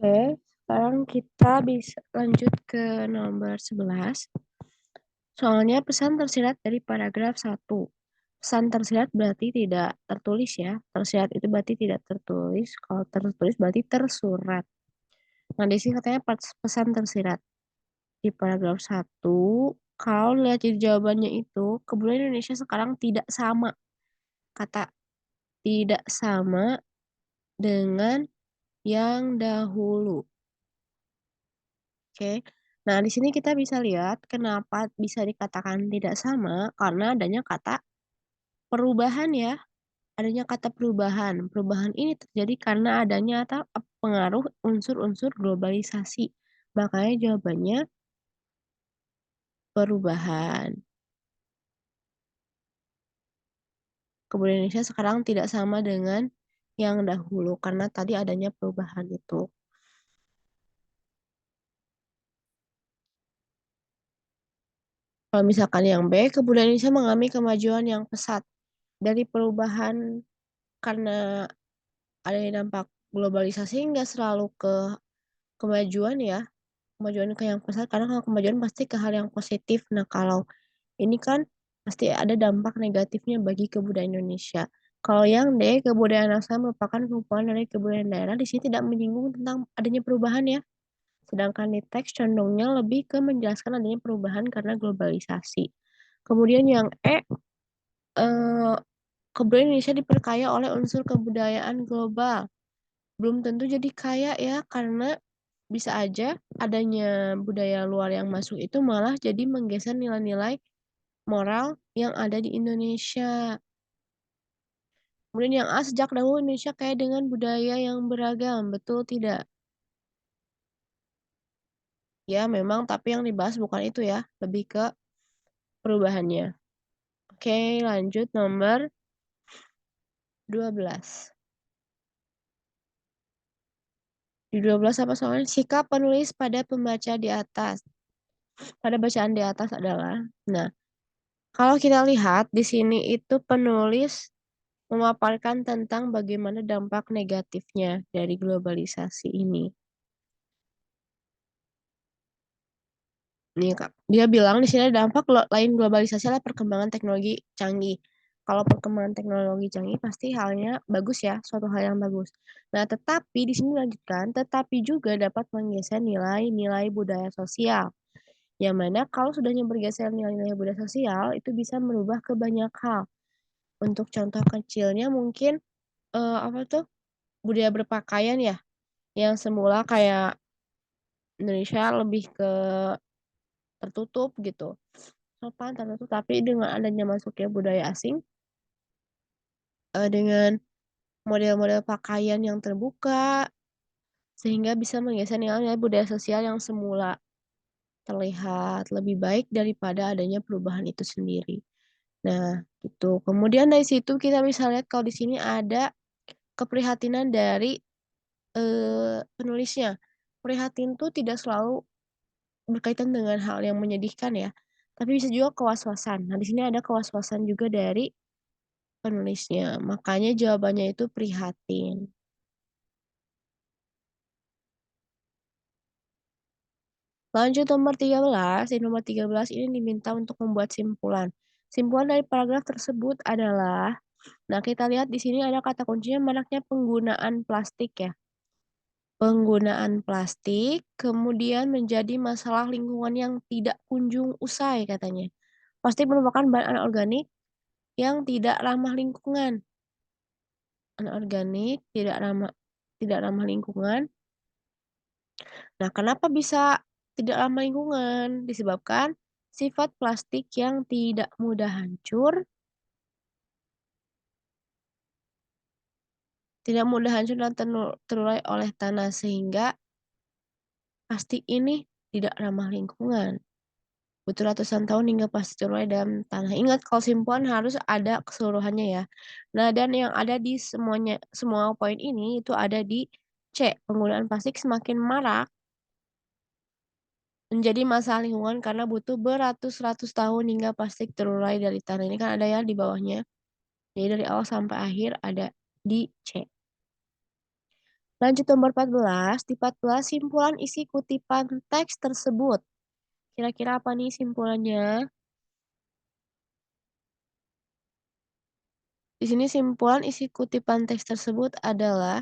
Oke, sekarang kita bisa lanjut ke nomor 11. Soalnya pesan tersirat dari paragraf 1. Pesan tersirat berarti tidak tertulis ya. Tersirat itu berarti tidak tertulis. Kalau tertulis berarti tersurat. Nah, di sini katanya pesan tersirat. Di paragraf 1, kalau lihat di jawabannya itu, kebudayaan Indonesia sekarang tidak sama. Kata tidak sama dengan yang dahulu. Oke. Nah, di sini kita bisa lihat kenapa bisa dikatakan tidak sama karena adanya kata perubahan ya. Adanya kata perubahan. Perubahan ini terjadi karena adanya atau pengaruh unsur-unsur globalisasi. Makanya jawabannya perubahan. Kebudayaan Indonesia sekarang tidak sama dengan yang dahulu karena tadi adanya perubahan itu. Kalau misalkan yang B, kebudayaan Indonesia mengalami kemajuan yang pesat dari perubahan karena adanya dampak globalisasi nggak selalu ke kemajuan ya, kemajuan ke yang pesat karena kalau kemajuan pasti ke hal yang positif. Nah, kalau ini kan pasti ada dampak negatifnya bagi kebudayaan Indonesia. Kalau yang D, kebudayaan asal merupakan kumpulan dari kebudayaan daerah, di sini tidak menyinggung tentang adanya perubahan ya. Sedangkan di teks condongnya lebih ke menjelaskan adanya perubahan karena globalisasi. Kemudian yang E, eh, kebudayaan Indonesia diperkaya oleh unsur kebudayaan global. Belum tentu jadi kaya ya, karena bisa aja adanya budaya luar yang masuk itu malah jadi menggeser nilai-nilai moral yang ada di Indonesia. Kemudian yang A, sejak dahulu Indonesia kaya dengan budaya yang beragam, betul tidak? Ya, memang, tapi yang dibahas bukan itu ya, lebih ke perubahannya. Oke, lanjut nomor 12. Di 12 apa soalnya? Sikap penulis pada pembaca di atas. Pada bacaan di atas adalah, nah, kalau kita lihat di sini itu penulis memaparkan tentang bagaimana dampak negatifnya dari globalisasi ini. Nih, Kak, dia bilang di sini dampak lain globalisasi adalah perkembangan teknologi canggih. Kalau perkembangan teknologi canggih pasti halnya bagus ya, suatu hal yang bagus. Nah, tetapi di sini dilanjutkan, tetapi juga dapat menggeser nilai-nilai budaya sosial. Yang mana kalau sudahnya bergeser nilai-nilai budaya sosial, itu bisa merubah ke banyak hal. Untuk contoh kecilnya mungkin apa tuh budaya berpakaian ya, yang semula kayak Indonesia lebih ke tertutup gitu, sopan tertutup, tapi dengan adanya masuknya budaya asing, dengan model-model pakaian yang terbuka, sehingga bisa menggeser nilai-nilai budaya sosial yang semula terlihat lebih baik daripada adanya perubahan itu sendiri. Nah, gitu. Kemudian dari situ kita bisa lihat kalau di sini ada keprihatinan dari penulisnya. Prihatin tuh tidak selalu berkaitan dengan hal yang menyedihkan ya, tapi bisa juga kewaswasan. Nah, di sini ada kewaswasan juga dari penulisnya. Makanya jawabannya itu prihatin. Lanjut nomor 13. Di nomor 13 ini diminta untuk membuat simpulan. Simpulan dari paragraf tersebut adalah, nah kita lihat di sini ada kata kuncinya maraknya penggunaan plastik ya. Penggunaan plastik kemudian menjadi masalah lingkungan yang tidak kunjung usai katanya. Plastik merupakan bahan anorganik yang tidak ramah lingkungan. Anorganik, tidak ramah lingkungan. Nah, kenapa bisa tidak ramah lingkungan? Disebabkan sifat plastik yang tidak mudah hancur, tidak mudah hancur dan terurai oleh tanah sehingga plastik ini tidak ramah lingkungan. Butuh ratusan tahun hingga plastik terurai dalam tanah. Ingat kalau simpulan harus ada keseluruhannya ya. Nah, dan yang ada di semua poin ini itu ada di C. Penggunaan plastik semakin marak menjadi masalah lingkungan karena butuh beratus-ratus tahun hingga plastik terurai dari tanah. Ini kan ada ya di bawahnya. Jadi dari awal sampai akhir ada di C. Lanjut nomor 14. Di 14, simpulan isi kutipan teks tersebut. Kira-kira apa nih simpulannya? Di sini simpulan isi kutipan teks tersebut adalah,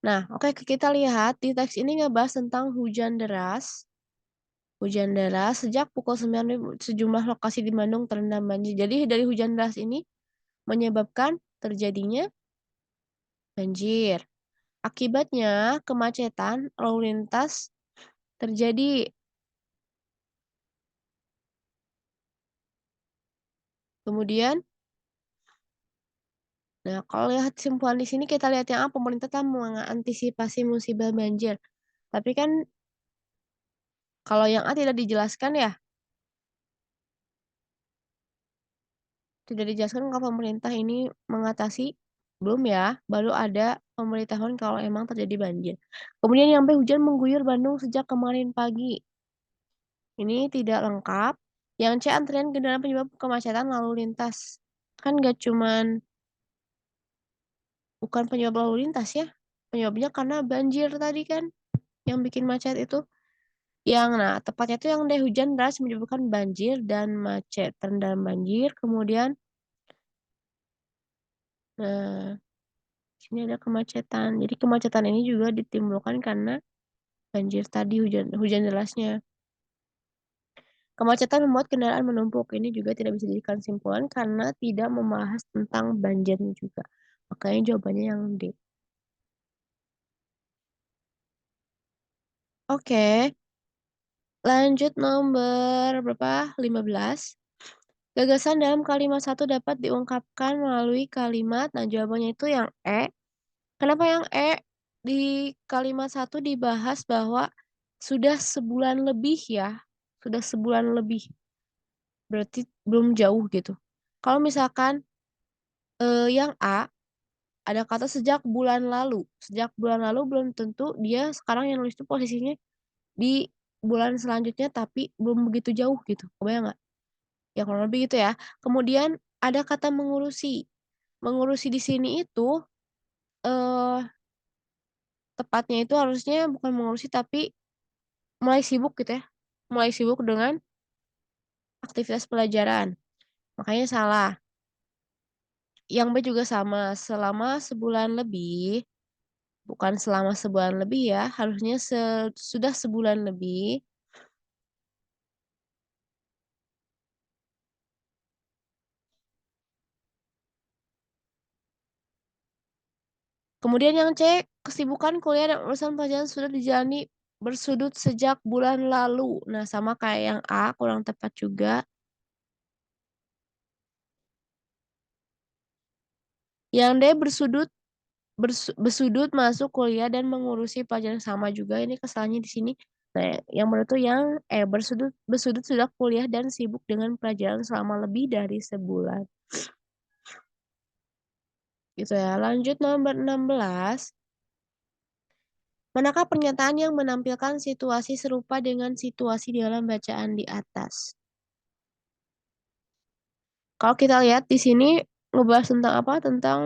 nah, oke, kita lihat di teks ini ngebahas tentang hujan deras. Hujan deras sejak pukul 9 sejumlah lokasi di Bandung terendam banjir. Jadi dari hujan deras ini menyebabkan terjadinya banjir. Akibatnya kemacetan lalu lintas terjadi. Kemudian, nah, kalau lihat simpulan di sini kita lihat yang A, pemerintah telah mengantisipasi musibah banjir. Tapi kan kalau yang A tidak dijelaskan ya, tidak dijelaskan kalau pemerintah ini mengatasi, belum ya, baru ada pemberitahuan kalau emang terjadi banjir. Kemudian yang B, hujan mengguyur Bandung sejak kemarin pagi. Ini tidak lengkap. Yang C, antrian kendaraan penyebab kemacetan lalu lintas. Kan gak cuman, bukan penyebab lalu lintas ya. Penyebabnya karena banjir tadi kan, yang bikin macet itu. Nah, tepatnya itu yang D, hujan deras menyebabkan banjir dan macet. Terendam banjir, kemudian, nah, sini ada kemacetan. Jadi kemacetan ini juga ditimbulkan karena banjir tadi, hujan hujan derasnya. Kemacetan membuat kendaraan menumpuk. Ini juga tidak bisa dijadikan simpulan karena tidak membahas tentang banjirnya juga. Makanya jawabannya yang D. Oke, lanjut nomor berapa? 15. Gagasan dalam kalimat satu dapat diungkapkan melalui kalimat. Nah, jawabannya itu yang E. Kenapa yang E? Di kalimat satu dibahas bahwa sudah sebulan lebih ya. Sudah sebulan lebih. Berarti belum jauh gitu. Kalau misalkan yang A, ada kata sejak bulan lalu. Sejak bulan lalu belum tentu dia sekarang yang nulis itu posisinya di bulan selanjutnya tapi belum begitu jauh gitu. Kebayang nggak? Ya kurang lebih gitu ya. Kemudian ada kata mengurusi. Mengurusi di sini itu eh tepatnya itu harusnya bukan mengurusi tapi mulai sibuk gitu ya. Mulai sibuk dengan aktivitas pelajaran. Makanya salah. Yang B juga sama, selama sebulan lebih, bukan selama sebulan lebih ya, harusnya sudah sebulan lebih. Kemudian yang C, kesibukan kuliah dan urusan pelajaran sudah dijalani bersudut sejak bulan lalu. Nah, sama kayak yang A, kurang tepat juga. Yang D, bersudut masuk kuliah dan mengurusi pelajaran, sama juga ini kesalahannya di sini. Nah, yang benar tuh yang bersudut bersudut sudah kuliah dan sibuk dengan pelajaran selama lebih dari sebulan. Gitu ya. Lanjut nomor 16. Manakah pernyataan yang menampilkan situasi serupa dengan situasi dalam bacaan di atas? Kalau kita lihat di sini ngebahas tentang apa? Tentang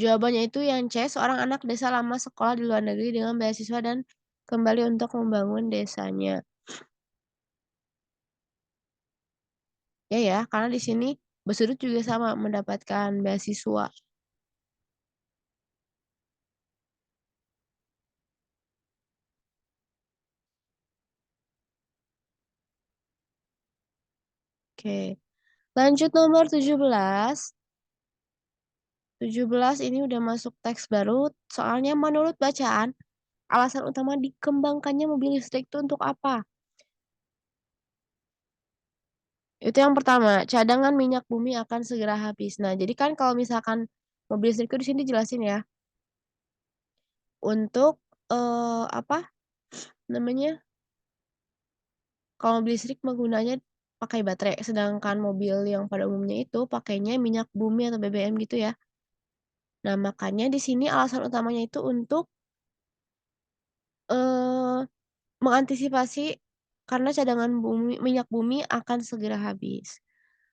jawabannya itu yang C, seorang anak desa lama sekolah di luar negeri dengan beasiswa dan kembali untuk membangun desanya. Ya, karena di sini bersudut juga sama mendapatkan beasiswa. Oke. Lanjut nomor 17. 17 ini udah masuk teks baru. Soalnya menurut bacaan, alasan utama dikembangkannya mobil listrik itu untuk apa? Itu yang pertama, cadangan minyak bumi akan segera habis. Nah, jadi kan kalau misalkan mobil listrik itu di sini dijelasin ya, untuk apa namanya? Kalau mobil listrik menggunanya pakai baterai, sedangkan mobil yang pada umumnya itu pakainya minyak bumi atau BBM gitu ya. Nah, makanya di sini alasan utamanya itu untuk eh mengantisipasi karena cadangan minyak bumi akan segera habis.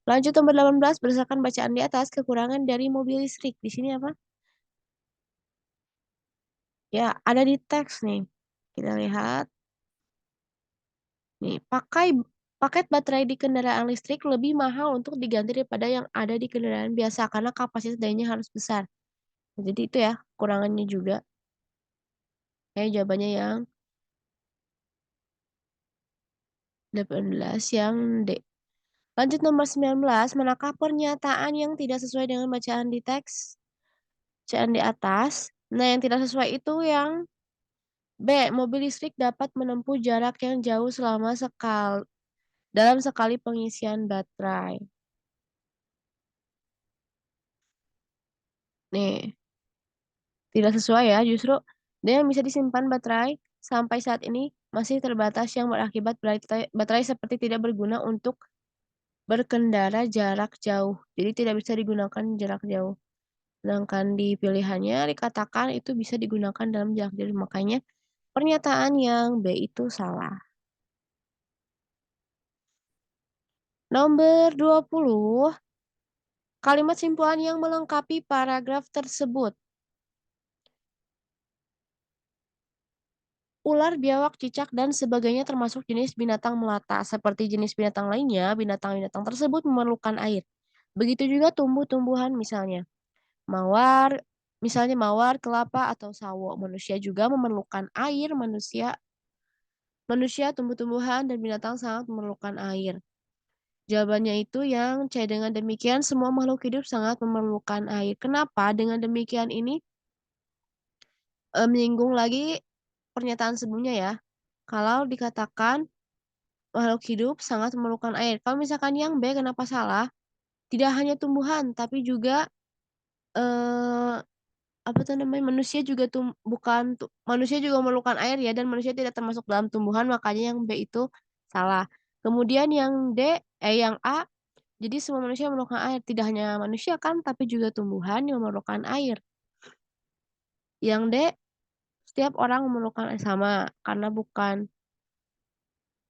Lanjut nomor 18, berdasarkan bacaan di atas, kekurangan dari mobil listrik. Di sini apa? Ya, ada di teks nih. Kita lihat. Nih, paket baterai di kendaraan listrik lebih mahal untuk diganti daripada yang ada di kendaraan biasa karena kapasitas dayanya harus besar. Nah, jadi itu ya kurangannya juga. Jawabannya yang 18 yang D. Lanjut nomor 19, manakah pernyataan yang tidak sesuai dengan bacaan di teks? Bacaan di atas. Nah, yang tidak sesuai itu yang B, mobil listrik dapat menempuh jarak yang jauh dalam sekali pengisian baterai. Nih, tidak sesuai ya, justru daya yang bisa disimpan baterai sampai saat ini masih terbatas yang berakibat baterai seperti tidak berguna untuk berkendara jarak jauh. Jadi tidak bisa digunakan jarak jauh. Sedangkan di pilihannya dikatakan itu bisa digunakan dalam jarak jauh. Makanya pernyataan yang B itu salah. Nomor 20, kalimat simpulan yang melengkapi paragraf tersebut. Ular, biawak, cicak, dan sebagainya termasuk jenis binatang melata. Seperti jenis binatang lainnya, binatang-binatang tersebut memerlukan air. Begitu juga tumbuh-tumbuhan mawar, misalnya mawar, kelapa, atau sawo. Manusia juga memerlukan air. Manusia, tumbuh-tumbuhan, dan binatang sangat memerlukan air. Jawabannya itu yang C. Dengan demikian, semua makhluk hidup sangat memerlukan air. Kenapa? Dengan demikian ini menyinggung lagi pernyataan sebelumnya ya. Kalau dikatakan makhluk hidup sangat memerlukan air. Kalau misalkan yang B kenapa salah? Tidak hanya tumbuhan, tapi juga, eee, apa tuh namanya, manusia juga bukan manusia juga memerlukan air ya, dan manusia tidak termasuk dalam tumbuhan, makanya yang B itu salah. Kemudian yang A, jadi semua manusia memerlukan air, tidak hanya manusia kan, tapi juga tumbuhan yang memerlukan air. Yang D, setiap orang memerlukan air, sama, karena bukan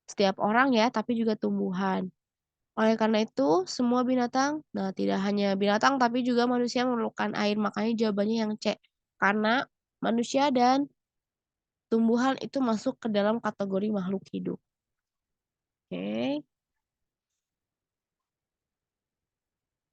setiap orang ya, tapi juga tumbuhan. Oleh karena itu, semua binatang, nah tidak hanya binatang tapi juga manusia memerlukan air, makanya jawabannya yang C. Karena manusia dan tumbuhan itu masuk ke dalam kategori makhluk hidup. Oke.